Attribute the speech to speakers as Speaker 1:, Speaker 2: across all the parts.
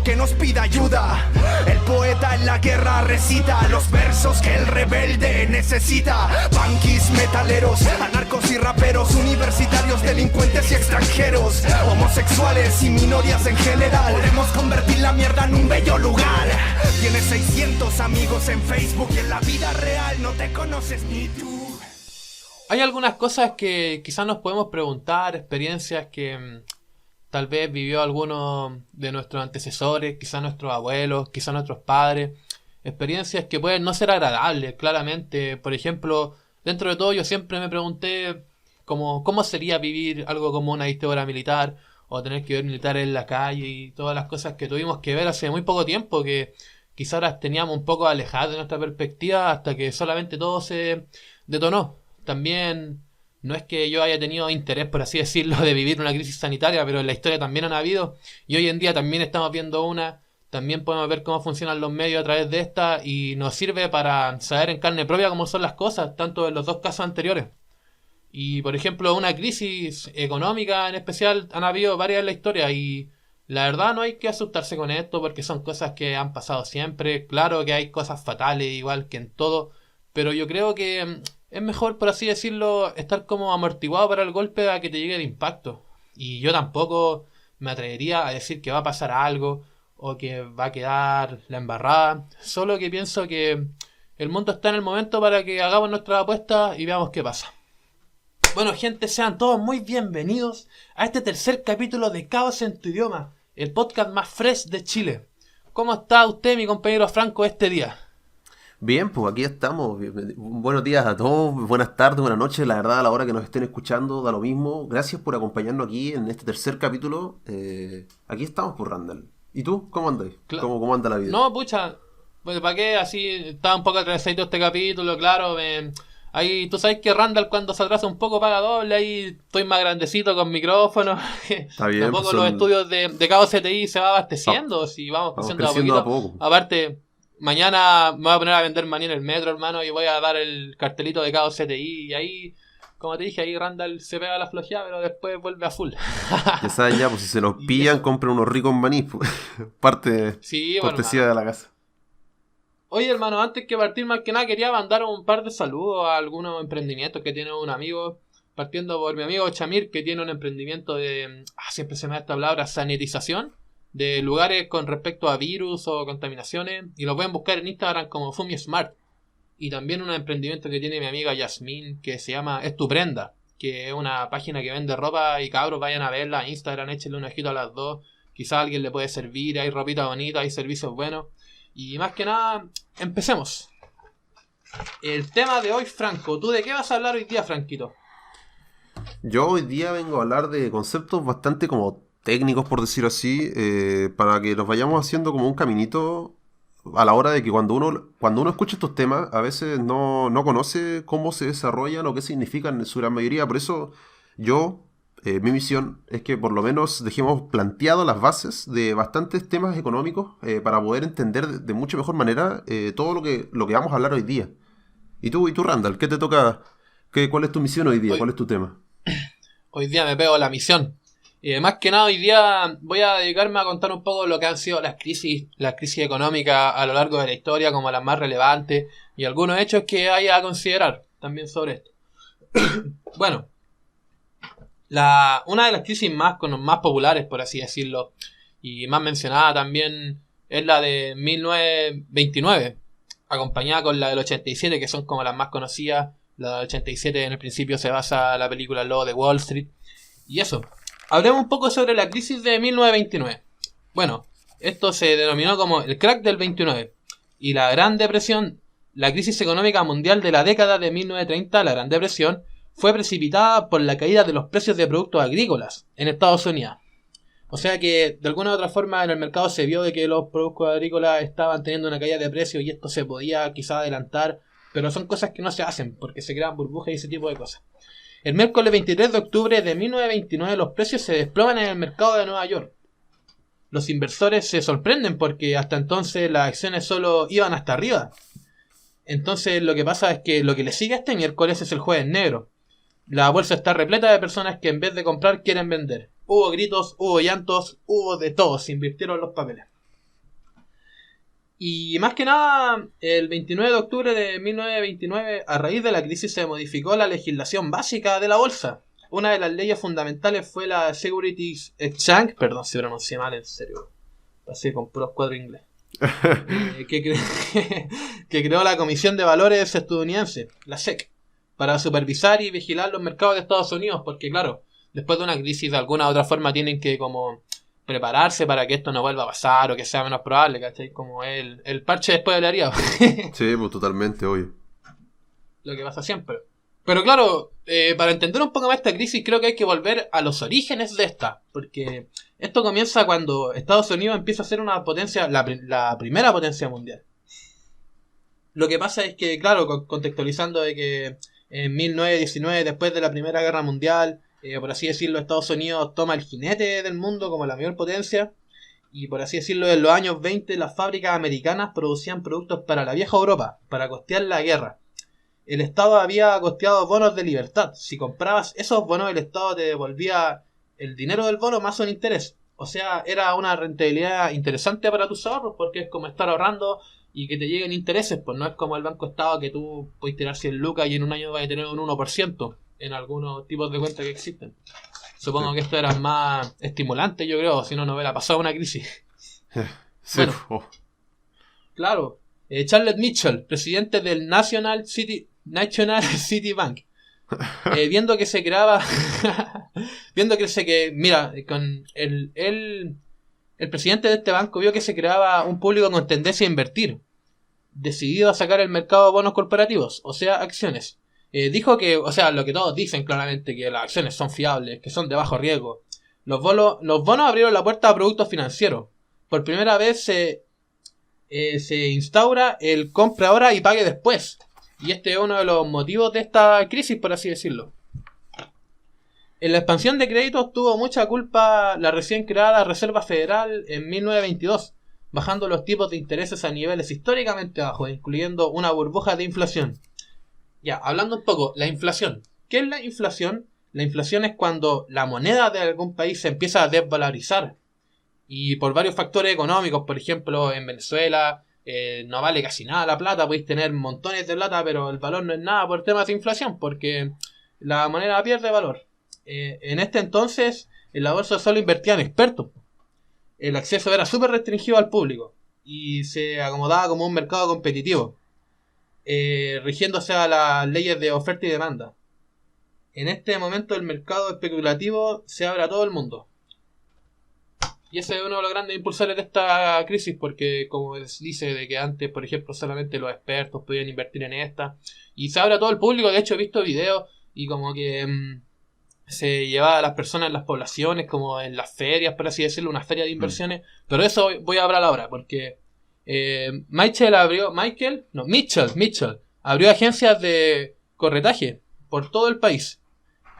Speaker 1: que nos pida ayuda. El poeta en la guerra recita los versos que el rebelde necesita. Punkis, metaleros, anarcos y raperos, universitarios, delincuentes y extranjeros, homosexuales y minorías en general. Podemos convertir la mierda en un bello lugar. Tienes 600 amigos en Facebook y en la vida real no te conoces ni tú.
Speaker 2: Hay algunas cosas que quizás nos podemos preguntar, experiencias que tal vez vivió alguno de nuestros antecesores, quizás nuestros abuelos, quizás nuestros padres. Experiencias que pueden no ser agradables, claramente. Por ejemplo, dentro de todo yo siempre me pregunté cómo sería vivir algo como una dictadura militar, o tener que ver militares en la calle y todas las cosas que tuvimos que ver hace muy poco tiempo, que quizás las teníamos un poco alejadas de nuestra perspectiva hasta que solamente todo se detonó. También no es que yo haya tenido interés, por así decirlo, de vivir una crisis sanitaria, pero en la historia también han habido, y hoy en día también estamos viendo una. También podemos ver cómo funcionan los medios a través de esta, y nos sirve para saber en carne propia cómo son las cosas, tanto en los dos casos anteriores. Y por ejemplo, una crisis económica en especial han habido varias en la historia, y la verdad no hay que asustarse con esto porque son cosas que han pasado siempre. Claro que hay cosas fatales igual que en todo, pero yo creo que es mejor, por así decirlo, estar como amortiguado para el golpe a que te llegue el impacto. Y yo tampoco me atrevería a decir que va a pasar algo o que va a quedar la embarrada. Solo que pienso que el mundo está en el momento para que hagamos nuestra apuesta y veamos qué pasa. Bueno, gente, sean todos muy bienvenidos a este tercer capítulo de Caos en tu idioma, el podcast más fresh de Chile. ¿Cómo está usted, mi compañero Franco, este día?
Speaker 3: Bien, pues aquí estamos. Buenos días a todos, buenas tardes, buenas noches. La verdad, a la hora que nos estén escuchando, da lo mismo. Gracias por acompañarnos aquí en este tercer capítulo. Aquí estamos, por Randall. ¿Y tú? ¿Cómo andas? ¿Cómo anda la vida?
Speaker 2: No, pucha, pues, ¿para qué? Así estaba un poco atrasadito este capítulo, claro. Ahí tú sabes que Randall cuando se atrasa un poco paga doble. Ahí estoy más grandecito con micrófono.
Speaker 3: Está bien.
Speaker 2: Tampoco los estudios de Caos CTI se va abasteciendo. Si vamos creciendo a poco. Aparte, mañana me voy a poner a vender maní en el metro, hermano, y voy a dar el cartelito de Caos CTI. Y ahí, como te dije, ahí Randall se pega la flojeada, pero después vuelve a full.
Speaker 3: Ya saben, ya, pues si se los pillan, compren unos ricos maní. Pues, cortesía de la casa.
Speaker 2: Oye, hermano, antes que partir, más que nada, quería mandar un par de saludos a algunos emprendimientos que tiene un amigo. Partiendo por mi amigo Chamir, que tiene un emprendimiento de, siempre se me da esta palabra, sanitización de lugares con respecto a virus o contaminaciones. Y lo pueden buscar en Instagram como FumiSmart. Y también un emprendimiento que tiene mi amiga Yasmín, que se llama Estuprenda, que es una página que vende ropa. Y cabros, vayan a verla en Instagram, échenle un ojito a las dos. Quizá a alguien le puede servir, hay ropita bonita, hay servicios buenos. Y más que nada, empecemos. El tema de hoy, Franco. ¿Tú de qué vas a hablar hoy día, Franquito?
Speaker 3: Yo hoy día vengo a hablar de conceptos bastante como técnicos, por decirlo así, para que nos vayamos haciendo como un caminito a la hora de que cuando uno escucha estos temas, a veces no conoce cómo se desarrollan o qué significan en su gran mayoría. Por eso mi misión es que por lo menos dejemos planteado las bases de bastantes temas económicos para poder entender de mucho mejor manera todo lo que vamos a hablar hoy día. ¿Y tú, Randall, qué te toca? ¿Cuál es tu misión hoy día? ¿Cuál es tu tema?
Speaker 2: Hoy día me pego la misión. Más que nada hoy día voy a dedicarme a contar un poco lo que han sido las crisis económicas a lo largo de la historia, como las más relevantes, y algunos hechos que hay a considerar también sobre esto. Bueno, una de las crisis más populares, por así decirlo, y más mencionada también, es la de 1929, acompañada con la del 87, que son como las más conocidas. La del 87 en el principio se basa en la película El Lobo de Wall Street. Y eso, hablemos un poco sobre la crisis de 1929. Bueno, esto se denominó como el crack del 29. Y la Gran Depresión, la crisis económica mundial de la década de 1930, la Gran Depresión, fue precipitada por la caída de los precios de productos agrícolas en Estados Unidos. O sea que de alguna u otra forma en el mercado se vio de que los productos agrícolas estaban teniendo una caída de precios y esto se podía quizá adelantar, pero son cosas que no se hacen porque se crean burbujas y ese tipo de cosas. El miércoles 23 de octubre de 1929 los precios se desploman en el mercado de Nueva York. Los inversores se sorprenden porque hasta entonces las acciones solo iban hasta arriba. Entonces lo que pasa es que lo que le sigue a este miércoles es el jueves negro. La bolsa está repleta de personas que en vez de comprar quieren vender. Hubo gritos, hubo llantos, hubo de todo, se invirtieron los papeles. Y más que nada, el 29 de octubre de 1929, a raíz de la crisis se modificó la legislación básica de la bolsa. Una de las leyes fundamentales fue la Securities Exchange, perdón si pronuncié mal, en serio, pasé con puros cuadros inglés, que creó la Comisión de Valores estadounidense, la SEC, para supervisar y vigilar los mercados de Estados Unidos, porque claro, después de una crisis de alguna u otra forma tienen que como prepararse para que esto no vuelva a pasar o que sea menos probable, ¿cachai? Como el parche después de la herida.
Speaker 3: Sí, pues totalmente, obvio.
Speaker 2: Lo que pasa siempre. Pero claro, para entender un poco más esta crisis creo que hay que volver a los orígenes de esta, porque esto comienza cuando Estados Unidos empieza a ser una potencia, la primera potencia mundial. Lo que pasa es que, claro, contextualizando de que en 1919, después de la Primera Guerra Mundial, por así decirlo, Estados Unidos toma el jinete del mundo como la mayor potencia, y por así decirlo, en los años 20 las fábricas americanas producían productos para la vieja Europa, para costear la guerra. El Estado había costeado bonos de libertad. Si comprabas esos bonos, el Estado te devolvía el dinero del bono más un interés. O sea, era una rentabilidad interesante para tus ahorros, porque es como estar ahorrando y que te lleguen intereses. Pues no es como el Banco Estado, que tú puedes tirar 100 lucas y en un año vas a tener un 1% en algunos tipos de cuentas que existen. Supongo que esto era más estimulante, yo creo, si no, no hubiera pasado una crisis.
Speaker 3: Sí.
Speaker 2: Bueno, claro. Charles Mitchell, presidente del National City Bank, viendo que se creaba mira, con el presidente de este banco vio que se creaba un público con tendencia a invertir, decidido a sacar el mercado de bonos corporativos, o sea, acciones. Dijo que, o sea, lo que todos dicen claramente, que las acciones son fiables, que son de bajo riesgo. Los bonos abrieron la puerta a productos financieros. Por primera vez se instaura el compra ahora y pague después. Y este es uno de los motivos de esta crisis, por así decirlo. En la expansión de créditos tuvo mucha culpa la recién creada Reserva Federal en 1922, bajando los tipos de intereses a niveles históricamente bajos, incluyendo una burbuja de inflación. Ya, hablando un poco, la inflación. ¿Qué es la inflación? La inflación es cuando la moneda de algún país se empieza a desvalorizar. Y por varios factores económicos, por ejemplo, en Venezuela no vale casi nada la plata, podéis tener montones de plata, pero el valor no es nada por temas de inflación, porque la moneda pierde valor. En este entonces, en la bolsa solo invertían expertos. El acceso era súper restringido al público y se acomodaba como un mercado competitivo, rigiéndose a las leyes de oferta y demanda. En este momento el mercado especulativo se abre a todo el mundo. Y ese es uno de los grandes impulsores de esta crisis, porque como dice de que antes, por ejemplo, solamente los expertos podían invertir en esta, y se abre a todo el público. De hecho he visto videos y como que se llevaba a las personas en las poblaciones, como en las ferias, por así decirlo, una feria de inversiones, pero eso voy a hablar ahora, porque Mitchell abrió agencias de corretaje por todo el país.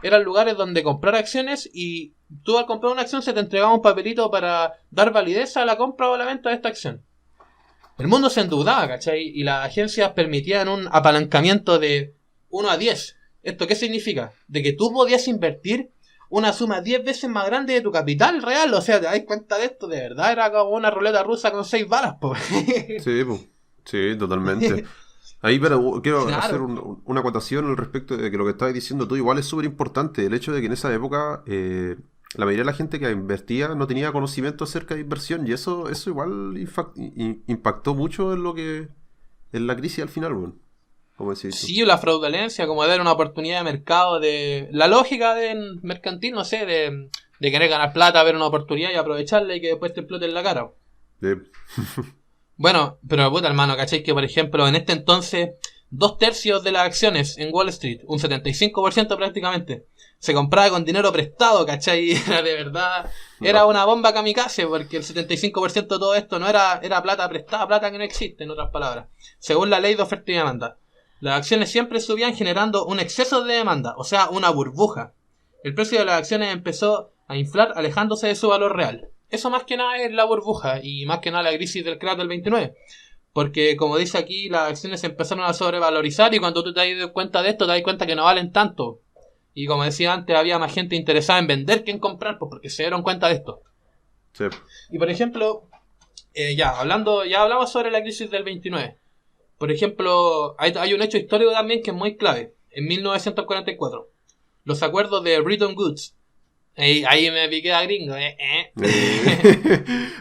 Speaker 2: Eran lugares donde comprar acciones y tú al comprar una acción se te entregaba un papelito para dar validez a la compra o la venta de esta acción. El mundo se endeudaba, ¿cachai? Y las agencias permitían un apalancamiento de 1 a 10. ¿Esto qué significa? De que tú podías invertir una suma 10 veces más grande de tu capital real. O sea, ¿te das cuenta de esto? De verdad era como una ruleta rusa con 6 balas, po.
Speaker 3: Sí, pues. Sí, totalmente. Ahí, pero quiero
Speaker 2: Claro.
Speaker 3: hacer una acotación al respecto de que lo que estabas diciendo tú igual es súper importante. El hecho de que en esa época la mayoría de la gente que invertía no tenía conocimiento acerca de inversión, y eso igual impactó mucho en la crisis al final, bueno, como decís tú.
Speaker 2: Sí, la fraudulencia, como dar una oportunidad de mercado, de la lógica del mercantil, no sé, de querer ganar plata, ver una oportunidad y aprovecharla y que después te explote en la cara.
Speaker 3: Sí.
Speaker 2: Bueno, pero puta hermano, ¿cachai? Que por ejemplo en este entonces 2/3 de las acciones en Wall Street, un 75% prácticamente, se compraba con dinero prestado, ¿cachai? Era de verdad, era una bomba kamikaze, porque el 75% de todo esto no era plata prestada, plata que no existe, en otras palabras. Según la ley de oferta y demanda, las acciones siempre subían generando un exceso de demanda, o sea, una burbuja. El precio de las acciones empezó a inflar alejándose de su valor real. Eso más que nada es la burbuja y más que nada la crisis del crack del 29. Porque como dice aquí, las acciones se empezaron a sobrevalorizar y cuando tú te das cuenta de esto, te das cuenta que no valen tanto. Y como decía antes, había más gente interesada en vender que en comprar, pues porque se dieron cuenta de esto.
Speaker 3: Sí.
Speaker 2: Y por ejemplo, ya hablamos sobre la crisis del 29. Por ejemplo, hay un hecho histórico también que es muy clave. En 1944, los acuerdos de Bretton Woods. Ahí me piqué a gringo.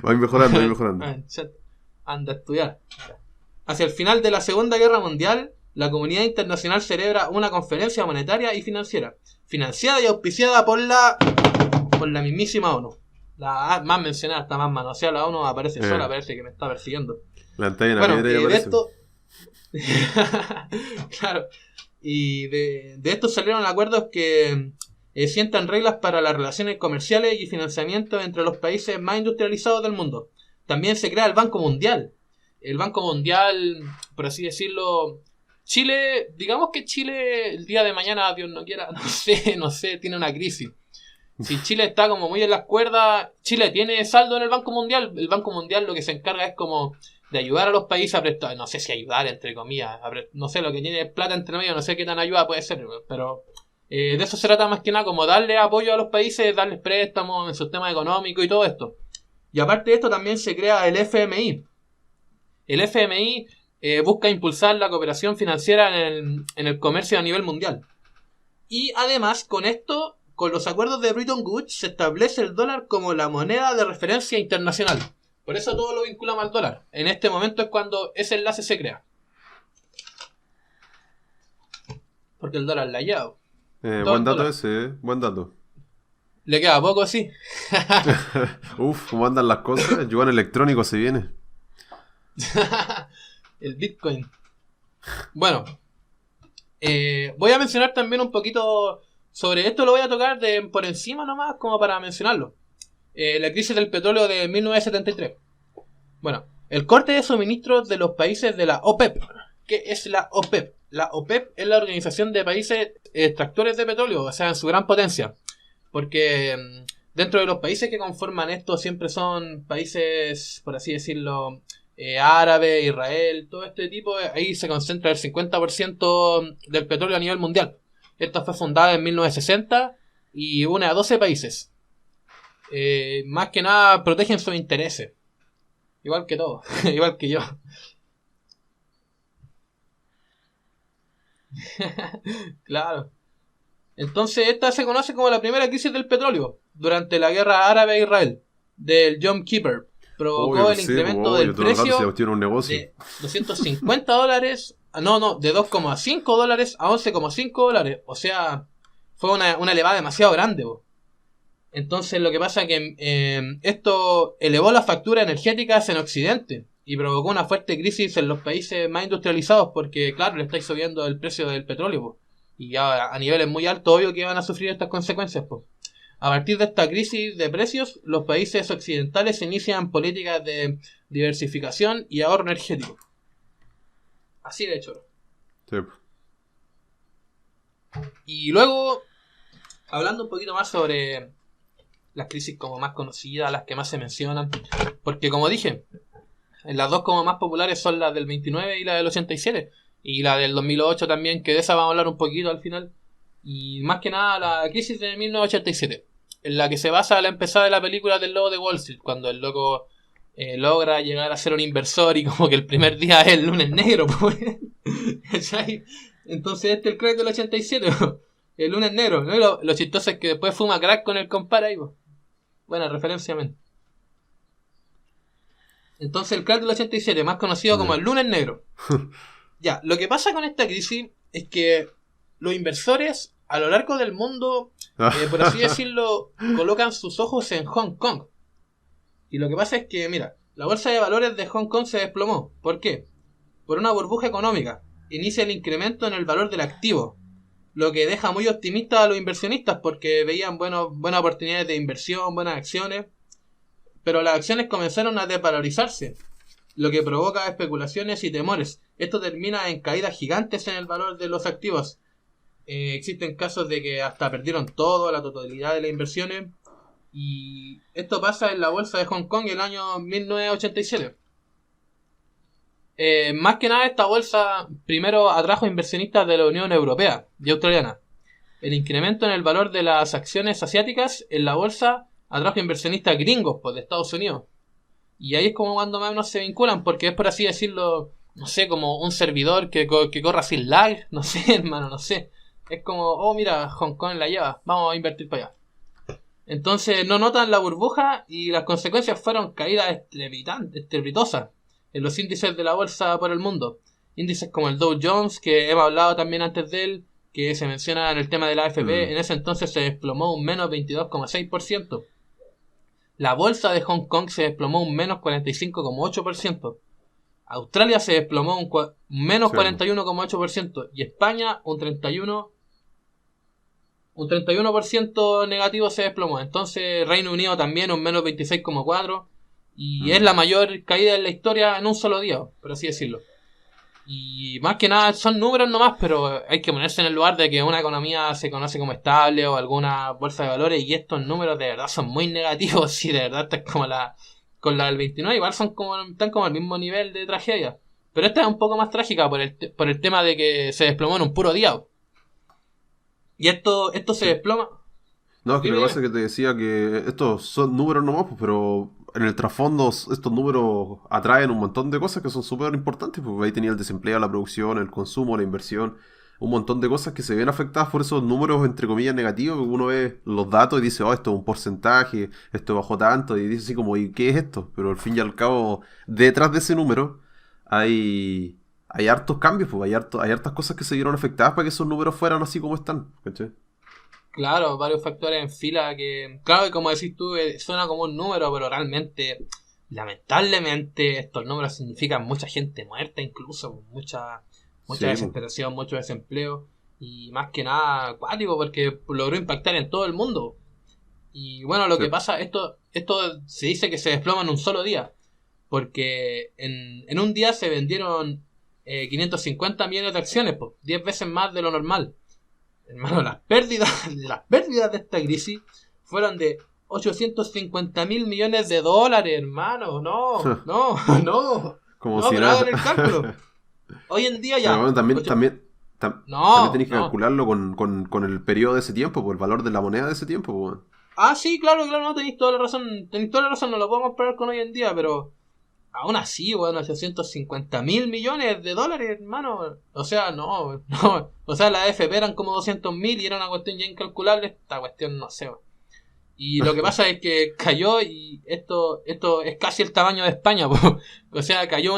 Speaker 3: Voy mejorando, voy mejorando.
Speaker 2: Anda a estudiar. Hacia el final de la Segunda Guerra Mundial, la comunidad internacional celebra una conferencia monetaria y financiera, financiada y auspiciada por la mismísima ONU. La más mencionada, está más manoseada, la ONU aparece sola, parece que me está persiguiendo.
Speaker 3: Plantáis una piedra y
Speaker 2: de esto... claro. Y de esto salieron acuerdos que sientan reglas para las relaciones comerciales y financiamiento entre los países más industrializados del mundo. También se crea el Banco Mundial. El Banco Mundial, por así decirlo, Chile, digamos que Chile el día de mañana, Dios no quiera, no sé, tiene una crisis. Si Chile está como muy en las cuerdas, Chile tiene saldo en el Banco Mundial. El Banco Mundial lo que se encarga es como de ayudar a los países a prestar, no sé si ayudar entre comillas, no sé, lo que tiene plata entre medio, no sé qué tan ayuda puede ser, pero de eso se trata más que nada, como darle apoyo a los países, darles préstamos en su tema económico y todo esto. Y aparte de esto también se crea el FMI. El FMI busca impulsar la cooperación financiera en el comercio a nivel mundial. Y además, con esto, con los acuerdos de Bretton Woods, se establece el dólar como la moneda de referencia internacional. Por eso todo lo vinculamos al dólar. En este momento es cuando ese enlace se crea. Porque el dólar la ha hallado.
Speaker 3: Buen dato ese, buen dato.
Speaker 2: Le queda poco, sí.
Speaker 3: Uf, ¿cómo andan las cosas? Yuan electrónico se viene.
Speaker 2: El Bitcoin. Bueno, voy a mencionar también un poquito sobre esto. Lo voy a tocar por encima nomás, como para mencionarlo. La crisis del petróleo de 1973. Bueno, el corte de suministros de los países de la OPEP. ¿Qué es la OPEP? La OPEP es la Organización de Países Extractores de Petróleo, o sea, en su gran potencia. Porque dentro de los países que conforman esto siempre son países, por así decirlo, árabes, Israel, todo este tipo. Ahí se concentra el 50% del petróleo a nivel mundial. Esta fue fundada en 1960 y une a 12 países. Más que nada protegen sus intereses. Igual que todo, igual que yo. Claro. Entonces esta se conoce como la primera crisis del petróleo durante la guerra árabe-Israel del Yom Kippur. Provocó el incremento del precio de $250, de 2,5 dólares a 11,5 dólares. O sea, fue una elevada demasiado grande. Entonces lo que pasa es que esto elevó las facturas energéticas en Occidente y provocó una fuerte crisis en los países más industrializados porque, claro, le estáis subiendo el precio del petróleo. Y ya a niveles muy altos, obvio que van a sufrir estas consecuencias. A partir de esta crisis de precios, los países occidentales inician políticas de diversificación y ahorro energético. Así de hecho.
Speaker 3: Sí.
Speaker 2: Y luego, hablando un poquito más sobre las crisis como más conocidas, las que más se mencionan, porque como dije, las dos como más populares son las del 29 y la del 87, y la del 2008 también, que de esa vamos a hablar un poquito al final, y más que nada la crisis de 1987, en la que se basa la empezada de la película del lobo de Wall Street, cuando el loco logra llegar a ser un inversor y como que el primer día es el lunes negro, pues. Entonces este es el crack del 87, el lunes negro, ¿no? Lo chistoso es que después fuma crack con el compadre ahí, pues. Buena referencia, men. Entonces el crack del 87, más conocido como el lunes negro. Ya, lo que pasa con esta crisis es que los inversores a lo largo del mundo, por así decirlo, colocan sus ojos en Hong Kong. Y lo que pasa es que, mira, la bolsa de valores de Hong Kong se desplomó. ¿Por qué? Por una burbuja económica. Inicia el incremento en el valor del activo, lo que deja muy optimistas a los inversionistas porque veían buenas oportunidades de inversión, buenas acciones, pero las acciones comenzaron a desvalorizarse, lo que provoca especulaciones y temores. Esto termina en caídas gigantes en el valor de los activos. Existen casos de que hasta perdieron todo, la totalidad de las inversiones, y esto pasa en la bolsa de Hong Kong el año 1987. Más que nada esta bolsa primero atrajo inversionistas de la Unión Europea y australiana. El incremento en el valor de las acciones asiáticas en la bolsa atrajo inversionistas gringos, pues, de Estados Unidos. Y ahí es como cuando más o menos se vinculan, porque es por así decirlo, no sé, como un servidor que corra sin lag, no sé, hermano, no sé. Es como, oh, mira, Hong Kong la lleva, vamos a invertir para allá. Entonces no notan la burbuja y las consecuencias fueron caídas estrepitosas en los índices de la bolsa por el mundo. Índices como el Dow Jones, que hemos hablado también antes de él, que se menciona en el tema de la AFP, en ese entonces se desplomó un menos 22,6%. La bolsa de Hong Kong se desplomó un menos 45,8%. Australia se desplomó un menos 41,8%. Y España un 31% negativo se desplomó. Entonces Reino Unido también un menos 26,4%. Y es la mayor caída en la historia en un solo día, por así decirlo. Y más que nada son números nomás, pero hay que ponerse en el lugar de que una economía se conoce como estable o alguna bolsa de valores y estos números de verdad son muy negativos y de verdad esta es como con la del 29 igual están como al mismo nivel de tragedia. Pero esta es un poco más trágica por el tema de que se desplomó en un puro día. Y esto se desploma.
Speaker 3: No, es que lo que pasa es que te decía que estos son números nomás, pues, pero en el trasfondo estos números atraen un montón de cosas que son súper importantes, porque ahí tenía el desempleo, la producción, el consumo, la inversión, un montón de cosas que se ven afectadas por esos números entre comillas negativos, porque uno ve los datos y dice, oh, esto es un porcentaje, esto bajó tanto, y dice así como, ¿y qué es esto? Pero al fin y al cabo, detrás de ese número hay hartos cambios, pues, hay hartas cosas que se vieron afectadas para que esos números fueran así como están, ¿cachai?
Speaker 2: Claro, varios factores en fila que, claro, como decís tú, suena como un número, pero realmente, lamentablemente, estos números significan mucha gente muerta incluso, mucha desesperación, mucho desempleo, y más que nada acuático, porque logró impactar en todo el mundo. Y bueno, lo que pasa, esto se dice que se desploma en un solo día, porque en un día se vendieron 550 millones de acciones, pues, 10 veces más de lo normal. Hermano, las pérdidas de esta crisis fueron de 850.000 millones de dólares, hermano. No.
Speaker 3: Como
Speaker 2: no,
Speaker 3: si
Speaker 2: pero
Speaker 3: nada.
Speaker 2: hagan el cálculo. Hoy en día ya.
Speaker 3: Pero bueno, también tenés que
Speaker 2: no.
Speaker 3: calcularlo con el periodo de ese tiempo, por el valor de la moneda de ese tiempo, pues.
Speaker 2: Ah, sí, claro, no, tenéis toda la razón. No lo podemos comparar con hoy en día, pero aún así, bueno, 850.000 millones de dólares, hermano. O sea, no. O sea, la AFP eran como 200.000 y era una cuestión ya incalculable. Esta cuestión no sé. Y lo que pasa es que cayó y esto es casi el tamaño de España. O sea, cayó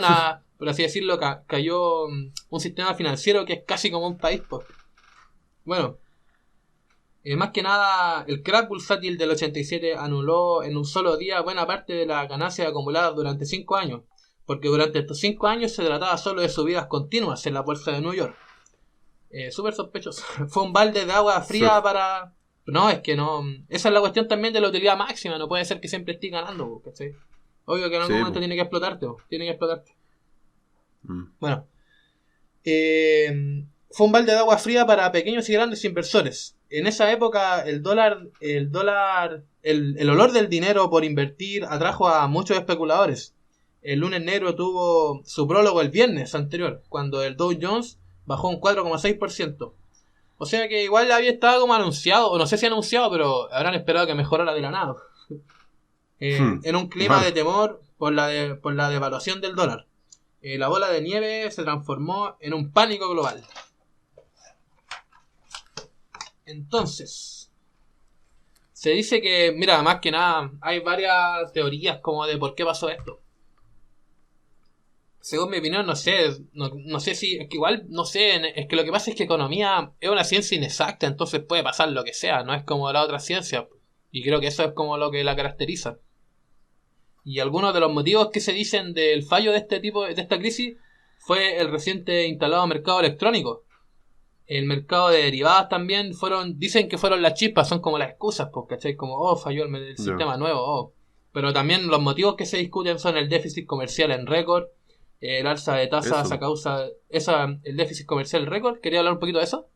Speaker 2: por así decirlo, cayó un sistema financiero que es casi como un país. Bueno. Más que nada, el crack bursátil del 87 anuló en un solo día buena parte de las ganancias acumuladas durante 5 años, porque durante estos 5 años se trataba solo de subidas continuas en la bolsa de New York. Súper sospechoso. Fue un balde de agua fría para... No, es que no... Esa es la cuestión también de la utilidad máxima, no puede ser que siempre estés ganando, ¿cachai? Obvio que en algún momento tiene que explotarte, Bueno. Fue un balde de agua fría para pequeños y grandes inversores. En esa época el olor del dinero por invertir atrajo a muchos especuladores. El lunes negro tuvo su prólogo el viernes anterior, cuando el Dow Jones bajó un 4,6%. O sea que igual había estado como anunciado, o no sé si anunciado, pero habrán esperado que mejorara de la nada. En un clima de temor por la devaluación del dólar. La bola de nieve se transformó en un pánico global. Entonces, se dice que, mira, más que nada, hay varias teorías como de por qué pasó esto. Según mi opinión, no sé si, es que igual, no sé, es que lo que pasa es que economía es una ciencia inexacta, entonces puede pasar lo que sea, no es como la otra ciencia, y creo que eso es como lo que la caracteriza. Y algunos de los motivos que se dicen del fallo de esta crisis, fue el reciente instalado mercado electrónico. El mercado de derivadas también dicen que fueron las chispas, son como las excusas, ¿cachai? Como, falló el sistema nuevo, Pero también los motivos que se discuten son el déficit comercial en récord, el alza de tasas a causa, el déficit comercial récord. ¿Quería hablar un poquito de eso?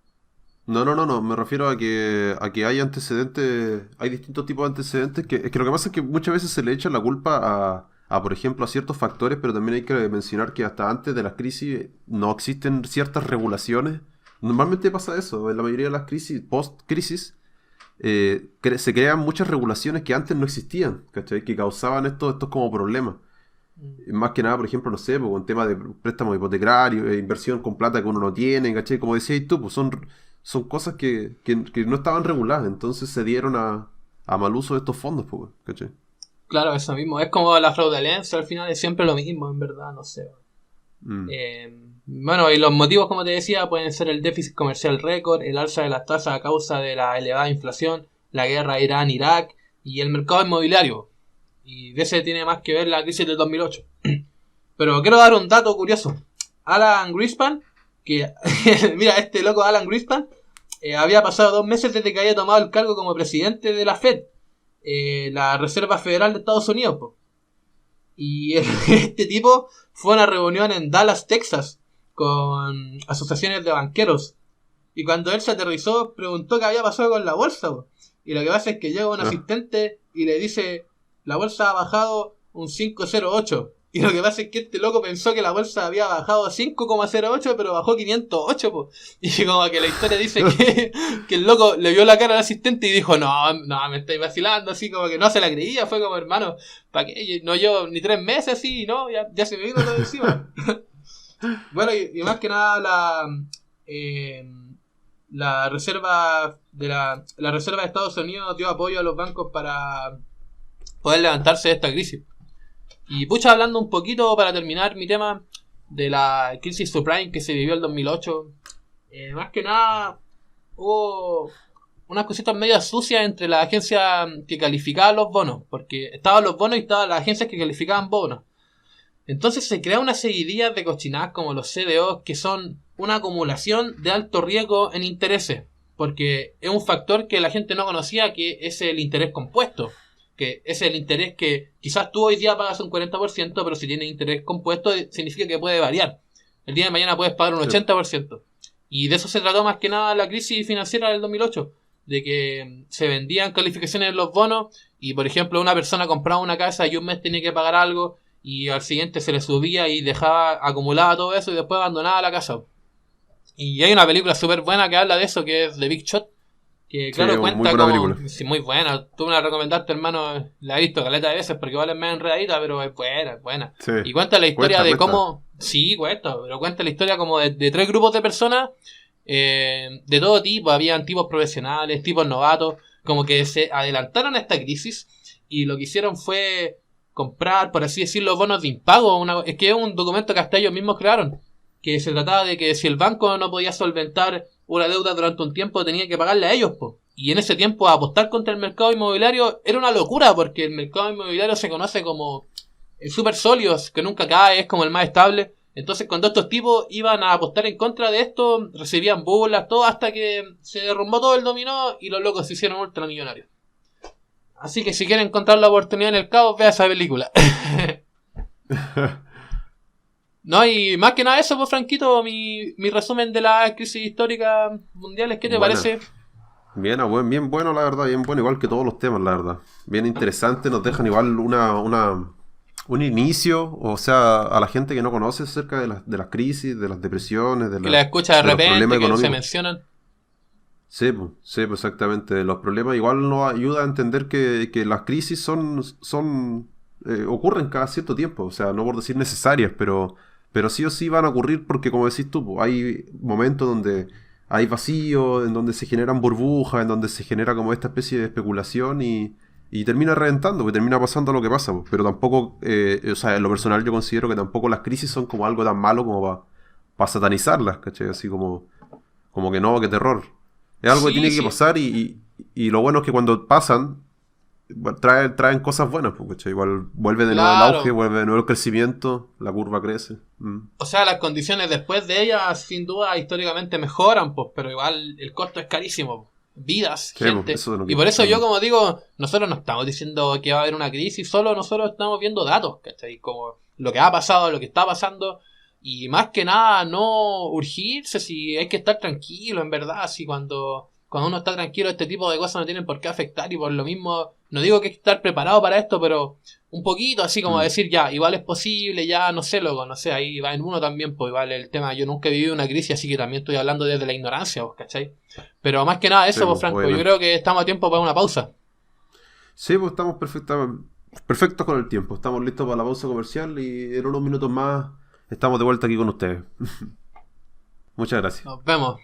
Speaker 3: No, me refiero a que hay antecedentes, hay distintos tipos de antecedentes, es que lo que pasa es que muchas veces se le echa la culpa por ejemplo, a ciertos factores, pero también hay que mencionar que hasta antes de las crisis no existen ciertas regulaciones. Normalmente pasa eso, en la mayoría de las crisis, post-crisis, se crean muchas regulaciones que antes no existían, ¿cachai? Que causaban estos como problemas. Más que nada, por ejemplo, no sé, pues, con temas de préstamo hipotecario, inversión con plata que uno no tiene, ¿cachai? Como decías tú, pues son cosas que no estaban reguladas, entonces se dieron a mal uso de estos fondos, pues, ¿cachai?
Speaker 2: Claro, eso mismo. Es como la fraudulencia, al final es siempre lo mismo, en verdad, no sé.
Speaker 3: Mm.
Speaker 2: Bueno, y los motivos, como te decía, pueden ser el déficit comercial récord, el alza de las tasas a causa de la elevada inflación, la guerra Irán-Irak y el mercado inmobiliario. Y de ese tiene más que ver la crisis del 2008. Pero quiero dar un dato curioso. Alan Greenspan, que mira, este loco Alan Greenspan, había pasado 2 meses desde que había tomado el cargo como presidente de la Fed, la Reserva Federal de Estados Unidos, po. Y este tipo fue a una reunión en Dallas, Texas, con asociaciones de banqueros. Y cuando él se aterrizó, preguntó qué había pasado con la bolsa, po. Y lo que pasa es que llega un asistente y le dice: la bolsa ha bajado un 5,08. Y lo que pasa es que este loco pensó que la bolsa había bajado 5,08, pero bajó 508, po. Y como que la historia dice que el loco le vio la cara al asistente y dijo: no, me estáis vacilando, así como que no se la creía. Fue como, hermano, ¿para qué? No llevo ni 3 meses así, ¿no? Ya se me vino todo encima. Bueno, y más que nada la reserva la Reserva de Estados Unidos dio apoyo a los bancos para poder levantarse de esta crisis. Y pucha, hablando un poquito para terminar mi tema de la crisis subprime que se vivió el 2008, más que nada hubo unas cositas medio sucias entre la agencia que calificaba los bonos, porque estaban los bonos y estaban las agencias que calificaban bonos. Entonces se crea una seguidilla de cochinadas como los CDOs, que son una acumulación de alto riesgo en intereses, porque es un factor que la gente no conocía, que es el interés compuesto, que es el interés que quizás tú hoy día pagas un 40%, pero si tienes interés compuesto significa que puede variar. El día de mañana puedes pagar un 80%. Y de eso se trató más que nada la crisis financiera del 2008, de que se vendían calificaciones en los bonos y, por ejemplo, una persona compraba una casa y un mes tenía que pagar algo y al siguiente se le subía y dejaba acumulaba todo eso y después abandonaba la casa. Y hay una película súper buena que habla de eso, que es The Big Shot, que claro,
Speaker 3: Sí,
Speaker 2: cuenta
Speaker 3: muy buena
Speaker 2: como...
Speaker 3: película.
Speaker 2: Sí, muy buena. Tú me la recomendaste, hermano. La he visto caleta de veces porque igual es medio enredadita, pero es buena, es buena.
Speaker 3: Sí.
Speaker 2: Y cuenta la historia
Speaker 3: Cuesta,
Speaker 2: de
Speaker 3: cuesta.
Speaker 2: cómo... Sí, cuesta, pero cuenta la historia como de 3 grupos de personas de todo tipo. Habían tipos profesionales, tipos novatos, como que se adelantaron a esta crisis y lo que hicieron fue comprar, por así decirlo, bonos de impago. Es que es un documento que hasta ellos mismos crearon, que se trataba de que si el banco no podía solventar una deuda durante un tiempo, tenía que pagarle a ellos, po. Y en ese tiempo apostar contra el mercado inmobiliario era una locura, porque el mercado inmobiliario se conoce como el súper sólido, que nunca cae, es como el más estable. Entonces cuando estos tipos iban a apostar en contra de esto, recibían burlas, todo, hasta que se derrumbó todo el dominó y los locos se hicieron ultramillonarios. Así que si quieren encontrar la oportunidad en el caos, vea esa película. No, y más que nada eso, pues Franquito, mi resumen de la crisis histórica mundiales, ¿qué te
Speaker 3: Buena.
Speaker 2: parece?
Speaker 3: Bien bueno, la verdad, bien bueno, igual que todos los temas, la verdad. Bien interesante, nos dejan igual un inicio, o sea, a la gente que no conoce acerca de las crisis, de las depresiones,
Speaker 2: Que la escucha de
Speaker 3: de los problemas
Speaker 2: repente, que se
Speaker 3: económicos.
Speaker 2: mencionan.
Speaker 3: Sí, pues exactamente. Los problemas igual nos ayuda a entender que las crisis ocurren cada cierto tiempo, o sea, no por decir necesarias, pero sí o sí van a ocurrir porque, como decís tú, pues, hay momentos donde hay vacío, en donde se generan burbujas, en donde se genera como esta especie de especulación y termina reventando, pues termina pasando lo que pasa, pues. Pero tampoco, o sea, en lo personal yo considero que tampoco las crisis son como algo tan malo como para satanizarlas, ¿cachai? Así como que no, qué terror. Es algo que
Speaker 2: Sí,
Speaker 3: tiene que
Speaker 2: sí.
Speaker 3: pasar y lo bueno es que cuando pasan, traen cosas buenas, pues, ¿cachai? Igual vuelve de nuevo el
Speaker 2: Claro.
Speaker 3: auge, vuelve de nuevo el crecimiento, la curva crece.
Speaker 2: O sea, las condiciones después de ellas, sin duda, históricamente mejoran, pues, pero igual el costo es carísimo, po. Vidas,
Speaker 3: Sí, pues,
Speaker 2: gente.
Speaker 3: eso es lo que...
Speaker 2: Y por eso yo, como digo, nosotros no estamos diciendo que va a haber una crisis, solo nosotros estamos viendo datos, ¿cachai? Como lo que ha pasado, lo que está pasando. Y más que nada, no urgirse, si hay que estar tranquilo, en verdad, si cuando uno está tranquilo, este tipo de cosas no tienen por qué afectar, y por lo mismo, no digo que hay que estar preparado para esto, pero un poquito así como decir, ya, igual es posible, ya, no sé, loco, no sé, ahí va en uno también, pues igual el tema, yo nunca he vivido una crisis, así que también estoy hablando desde la ignorancia, ¿vos cachai? Pero más que nada eso,
Speaker 3: Sí,
Speaker 2: pues
Speaker 3: pues,
Speaker 2: Franco, yo
Speaker 3: obviamente.
Speaker 2: creo que estamos a tiempo para una pausa.
Speaker 3: Sí, pues estamos perfectos con el tiempo. Estamos listos para la pausa comercial y en unos minutos más estamos de vuelta aquí con ustedes. Muchas gracias.
Speaker 2: Nos vemos.